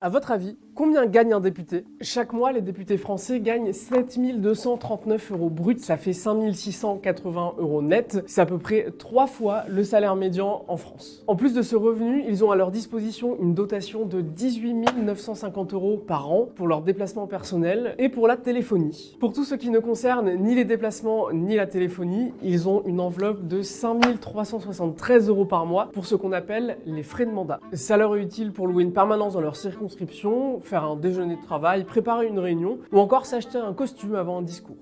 À votre avis, combien gagne un député? Chaque mois, les députés français gagnent 7 239 € brut, ça fait 5 680 € net. C'est à peu près 3 fois le salaire médian en France. En plus de ce revenu, ils ont à leur disposition une dotation de 18 950 € par an pour leurs déplacements personnels et pour la téléphonie. Pour tout ce qui ne concerne ni les déplacements ni la téléphonie, ils ont une enveloppe de 5 373 € par mois pour ce qu'on appelle les frais de mandat. Ça leur est utile pour louer une permanence dans leur circonscription, faire un déjeuner de travail, préparer une réunion ou encore s'acheter un costume avant un discours.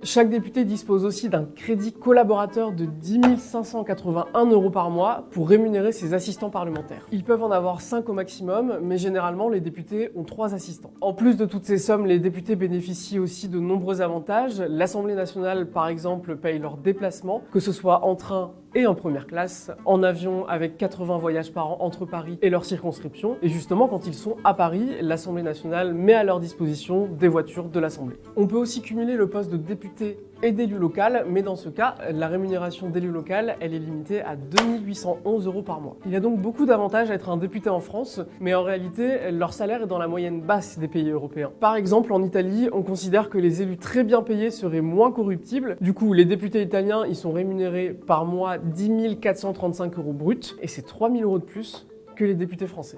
Chaque député dispose aussi d'un crédit collaborateur de 10 581 € par mois pour rémunérer ses assistants parlementaires. Ils peuvent en avoir 5 au maximum, mais généralement les députés ont 3 assistants. En plus de toutes ces sommes, les députés bénéficient aussi de nombreux avantages. L'Assemblée nationale, par exemple, paye leurs déplacements, que ce soit en train et en première classe, en avion avec 80 voyages par an entre Paris et leur circonscription. Et justement, quand ils sont à Paris, l'Assemblée nationale met à leur disposition des voitures de l'Assemblée. On peut aussi cumuler le poste de député et d'élu local, mais dans ce cas, la rémunération d'élu local, elle est limitée à 2811 € par mois. Il y a donc beaucoup d'avantages à être un député en France, mais en réalité, leur salaire est dans la moyenne basse des pays européens. Par exemple, en Italie, on considère que les élus très bien payés seraient moins corruptibles. Du coup, les députés italiens, ils sont rémunérés par mois 10 435 € brut, et c'est 3 000 € de plus que les députés français.